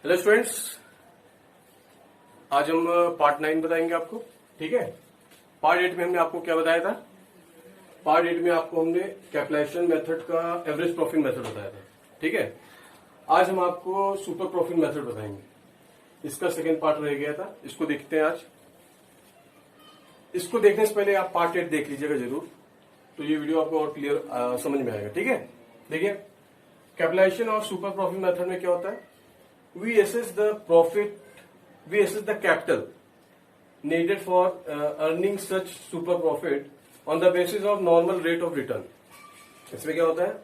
Hello students, आज हम part 9 बताएंगे आपको। ठीक है, पार्ट 8 में हमने आपको क्या बताया था? पार्ट 8 में आपको हमने कैपिटलाइजेशन मेथड का एवरेज प्रॉफिट मेथड बताया था। ठीक है, आज हम आपको सुपर प्रॉफिट मेथड बताएंगे। इसका सेकेंड पार्ट रह गया था, इसको देखते हैं आज। इसको देखने से पहले आप पार्ट 8 देख लीजिएगा जरूर, तो ये वीडियो आपको और क्लियर समझ में आएगा। ठीक है, देखिए कैपिटलाइजेशन और सुपर प्रॉफिट मेथड में क्या होता है? We assess the capital needed for earning such super profit on the basis of normal rate of return. इसमें क्या होता है?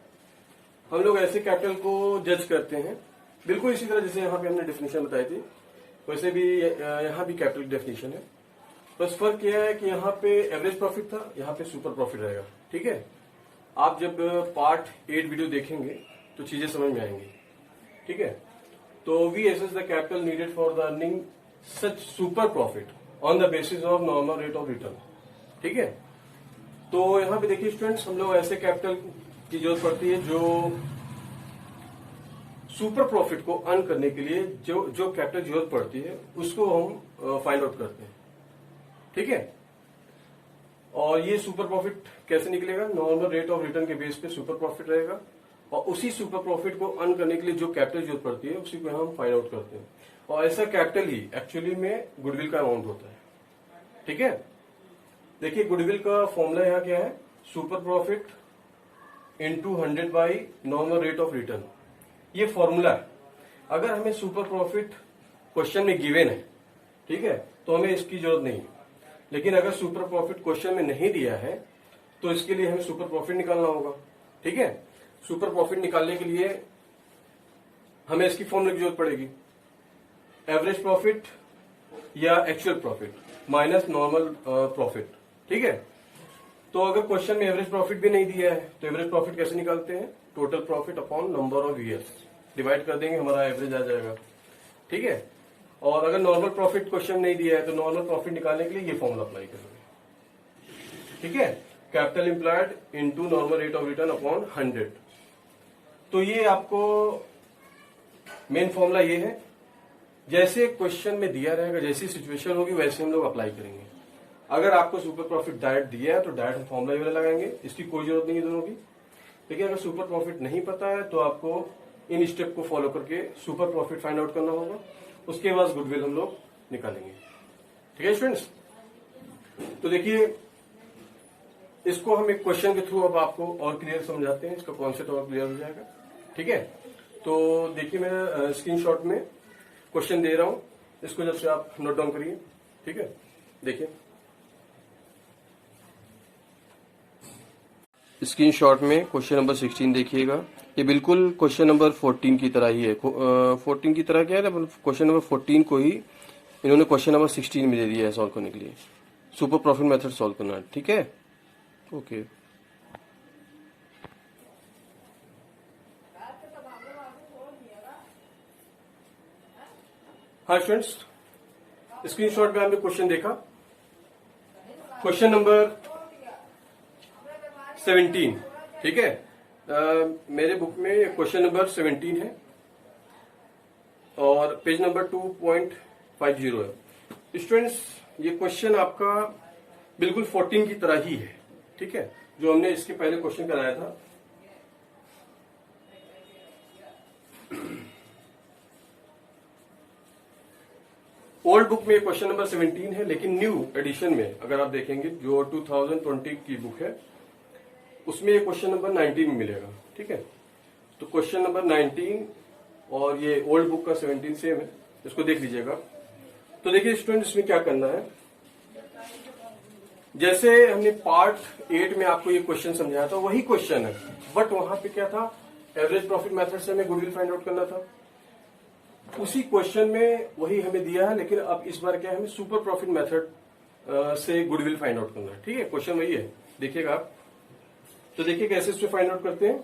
हम लोग ऐसे कैपिटल को जज करते हैं, बिल्कुल इसी तरह जैसे यहाँ पे हमने डेफिनेशन बताई थी, वैसे भी यहाँ भी कैपिटल डेफिनेशन है। बस फर्क यह है कि यहाँ पे एवरेज प्रॉफिट था, यहाँ पे सुपर प्रॉफिट रहेगा। ठीक है, आप जब पार्ट 8 वीडियो देखेंगे तो चीजें समझ में आएंगी। ठीक है, तो we assess the capital needed for the earning such super profit on the basis of normal rate of return. ठीक है, तो यहां पे देखिए स्टूडेंट्स, हम लोग ऐसे कैपिटल की जरूरत पड़ती है जो सुपर प्रॉफिट को अर्न करने के लिए जो कैपिटल जरूरत पड़ती है उसको हम फाइंड आउट करते हैं। ठीक है, और ये सुपर प्रॉफिट कैसे निकलेगा? नॉर्मल रेट ऑफ रिटर्न के बेस पे सुपर प्रॉफिट रहेगा, और उसी सुपर प्रॉफिट को अर्न करने के लिए जो कैपिटल जरूरत पड़ती है उसी को हम फाइंड आउट करते हैं। और ऐसा कैपिटल ही एक्चुअली में गुडविल का अमाउंट होता है। ठीक है, देखिए गुडविल का फॉर्मूला यहाँ क्या है? Super profit into 100 by normal rate of return, ये फॉर्मूला है। अगर हमें सुपर प्रॉफिट क्वेश्चन में गिवन है, ठीक है, तो हमें इसकी जरूरत नहीं है। लेकिन अगर सुपर प्रॉफिट क्वेश्चन में नहीं दिया है तो इसके लिए हमें सुपर प्रॉफिट निकालना होगा। ठीक है, सुपर प्रॉफिट निकालने के लिए हमें इसकी फॉर्मूला की जरूरत पड़ेगी, एवरेज प्रॉफिट या actual profit minus normal profit. ठीक है, तो अगर क्वेश्चन में एवरेज प्रॉफिट भी नहीं दिया है तो एवरेज प्रॉफिट कैसे निकालते हैं? Total profit upon number of years divide कर देंगे, हमारा एवरेज आ जाएगा। ठीक है, और अगर नॉर्मल प्रॉफिट क्वेश्चन नहीं दिया है तो नॉर्मल प्रॉफिट निकालने के लिए ये फॉर्मूला अप्लाई करेंगे। ठीक है, capital employed into normal rate of return upon 100। तो ये आपको मेन फॉर्मूला ये है, जैसे क्वेश्चन में दिया रहेगा, जैसी सिचुएशन होगी वैसे हम लोग अप्लाई करेंगे। अगर आपको सुपर प्रॉफिट डायरेक्ट दिया है तो डायरेक्ट फॉर्मूला ये वाला लगाएंगे, इसकी कोई जरूरत नहीं है दोनों की। लेकिन अगर सुपर प्रॉफिट नहीं पता है तो आपको इन स्टेप को फॉलो करके सुपर प्रॉफिट फाइंड आउट करना होगा, उसके बाद गुडविल हम लोग निकालेंगे। ठीक है स्टूडेंट्स, तो देखिए इसको हम एक क्वेश्चन के थ्रू अब आपको और क्लियर समझाते हैं, इसका कॉन्सेप्ट और क्लियर हो जाएगा। ठीक है, तो देखिए मैं स्क्रीनशॉट में क्वेश्चन दे रहा हूं, इसको जब से आप नोट डाउन करिए। ठीक है, देखिए स्क्रीनशॉट में क्वेश्चन नंबर 16 देखिएगा। ये बिल्कुल क्वेश्चन नंबर 14 की तरह ही है। 14 की तरह क्या है, क्वेश्चन नंबर 14 को ही इन्होंने क्वेश्चन नंबर 16 में दे दिया है सॉल्व करने के लिए, सुपर प्रॉफिट मेथड सॉल्व करना। ठीक है, ओके हाँ स्टूडेंट्स, स्क्रीनशॉट में हमने क्वेश्चन देखा, क्वेश्चन नंबर 17। ठीक है, मेरे बुक में क्वेश्चन नंबर 17 है और पेज नंबर 2.50 है। स्टूडेंट्स, ये क्वेश्चन आपका बिल्कुल 14 की तरह ही है। ठीक है, जो हमने इसके पहले क्वेश्चन कराया था। ओल्ड बुक में क्वेश्चन नंबर 17 है, लेकिन न्यू एडिशन में अगर आप देखेंगे जो 2020 की बुक है उसमें ये क्वेश्चन नंबर 19 में मिलेगा। ठीक है, तो क्वेश्चन नंबर 19 और ये ओल्ड बुक का 17 सेम है, इसको देख लीजिएगा। तो देखिए स्टूडेंट, इसमें क्या करना है, जैसे हमने पार्ट 8 में आपको ये क्वेश्चन समझाया था वही क्वेश्चन है, बट वहां पे क्या था? एवरेज प्रॉफिट मेथड से हमें गुडविल फाइंड आउट करना था। उसी क्वेश्चन में वही हमें दिया है, लेकिन अब इस बार क्या है, हमें सुपर प्रॉफिट मेथड से गुडविल फाइंड आउट करना है। ठीक है, क्वेश्चन वही है, देखिएगा आप। तो देखिए कैसे इससे फाइंड आउट करते हैं।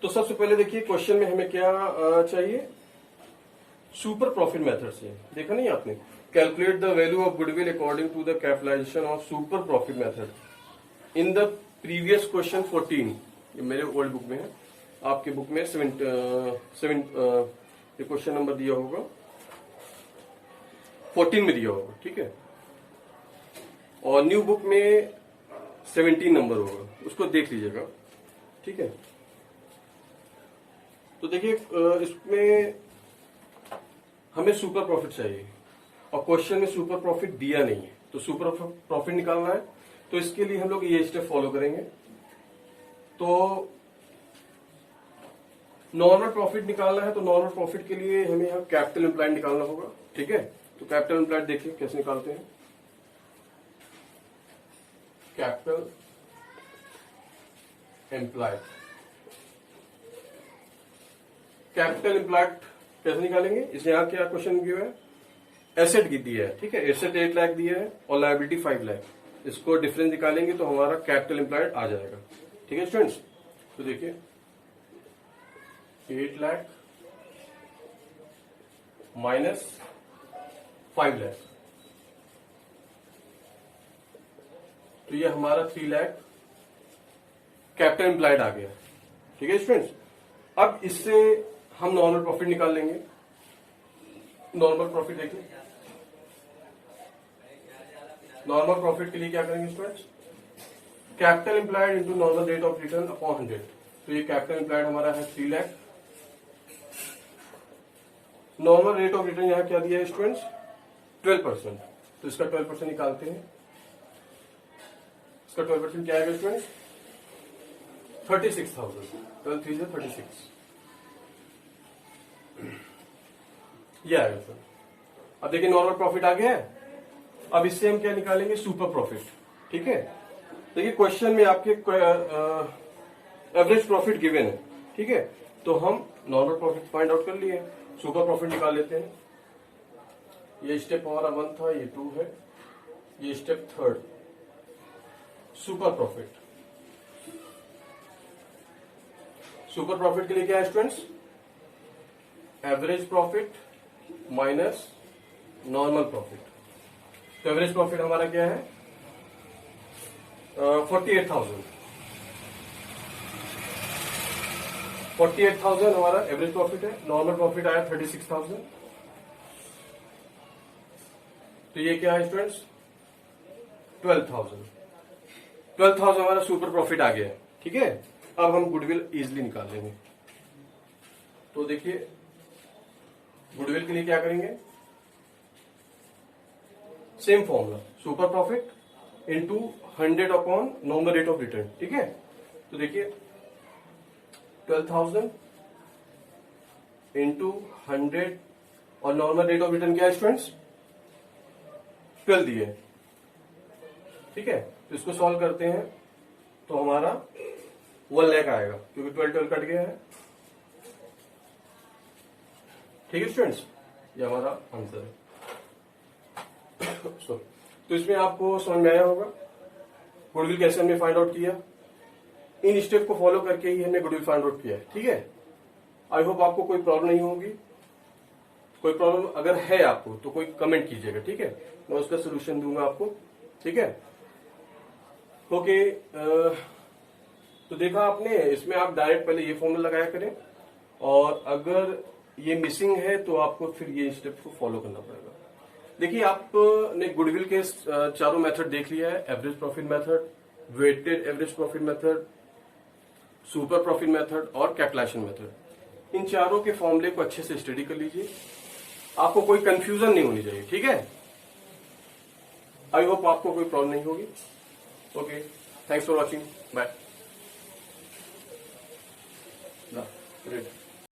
तो सबसे पहले देखिए क्वेश्चन में हमें क्या चाहिए? सुपर प्रॉफिट मेथड से, देखा नहीं आपने? Calculate the value of goodwill according to the capitalisation of super profit method in the previous question 14। ये मेरे ओल्ड बुक में है, आपके बुक में ये क्वेश्चन नंबर दिया होगा 14 में दिया होगा, ठीक है। और न्यू बुक में 17 नंबर होगा, उसको देख लीजिएगा, ठीक है। तो देखिए इसमें हमें सुपर प्रॉफिट चाहिए और क्वेश्चन में सुपर प्रॉफिट दिया नहीं है, तो सुपर प्रॉफिट निकालना है। तो इसके लिए हम लोग ये स्टेप फॉलो करेंगे। तो नॉर्मल प्रॉफिट निकालना है, तो नॉर्मल प्रॉफिट के लिए हमें यहाँ कैपिटल एम्प्लॉयड निकालना होगा, ठीक है। तो कैपिटल एम्प्लॉयड देखिए कैसे निकालते हैं। कैपिटल एम्प्लॉयड, कैपिटल एम्प्लॉयड कैसे निकालेंगे? इसमें यहाँ क्या क्वेश्चन दिया है, एसेट की दिया है, ठीक है। एसेट 8 लाख दिया है और लायबिलिटी 5 लाख। इसको डिफरेंस निकालेंगे तो हमारा कैपिटल एम्प्लॉयड आ जाएगा, ठीक है स्टूडेंट्स। तो देखिए 8 लाख माइनस 5 लाख, तो ये हमारा 3 लाख कैपिटल एम्प्लॉयड आ गया, ठीक है स्टूडेंट्स। अब इससे हम नॉर्मल प्रॉफिट निकाल लेंगे। नॉर्मल प्रॉफिट देखिए, नॉर्मल प्रॉफिट के लिए क्या करेंगे students, capital employed into normal rate of return upon 100। तो ये कैपिटल एम्प्लॉयड हमारा है 3 lakh. Normal rate of return यहां क्या दिया है स्टूडेंट्स, 12%। तो इसका 12% निकालते हैं। इसका 12% क्या आएगा स्टूडेंट्स, 36,000। 12 3 36, ये आएगा सर। अब देखिए नॉर्मल प्रॉफिट आ गया है। अब इससे हम क्या निकालेंगे, सुपर प्रॉफिट, ठीक है। देखिए क्वेश्चन में आपके एवरेज प्रॉफिट गिवन है, ठीक है। तो हम नॉर्मल प्रॉफिट फाइंड आउट कर लिए, सुपर प्रॉफिट निकाल लेते हैं। ये स्टेप हमारा 1 था, ये 2 है, ये step 3। Super profit, super profit के लिए क्या है students, average profit minus normal profit. तो एवरेज प्रॉफिट हमारा क्या है, 48,000। 48,000 हमारा एवरेज प्रॉफिट है। नॉर्मल प्रॉफिट आया 36,000। तो ये क्या है स्टूडेंट्स, 12,000। 12,000 हमारा सुपर प्रॉफिट आ गया है, ठीक है। अब हम गुडविल इजिली निकाल लेंगे। तो देखिए गुडविल के लिए क्या करेंगे, same formula, super profit into 100 upon normal rate of return, ठीक है। तो देखिए 12,000 इंटू 100 और नॉर्मल रेट ऑफ रिटर्न क्या है स्टूडेंट्स, 12 दिए, ठीक है। तो इसको सॉल्व करते हैं तो हमारा 1 लाख आएगा, क्योंकि 12 कट गया है, ठीक है स्टूडेंट्स। ये हमारा आंसर है। तो इसमें आपको समझ में आया होगा गुडविल कैसे हमने फाइंड आउट किया। इन स्टेप को फॉलो करके ही हमने गुडविल फाइंड आउट किया है, ठीक है। आई होप आपको कोई प्रॉब्लम नहीं होगी। कोई प्रॉब्लम अगर है आपको तो कोई कमेंट कीजिएगा, ठीक है, मैं उसका सोल्यूशन दूंगा आपको, ठीक है। ओके, तो देखा आपने, इसमें आप डायरेक्ट पहले ये फॉर्मूला लगाया करें, और अगर ये मिसिंग है तो आपको फिर ये स्टेप को फॉलो करना पड़ेगा। देखिए आपने गुडविल के चारों मेथड देख लिया है, average profit method, weighted average profit method, super profit method और कैपिटलाइजेशन मेथड। इन चारों के फॉर्मूले को अच्छे से स्टडी कर लीजिए, आपको कोई कंफ्यूजन नहीं होनी चाहिए, ठीक है। आई होप आपको कोई प्रॉब्लम नहीं होगी। Okay, thanks for watching, bye.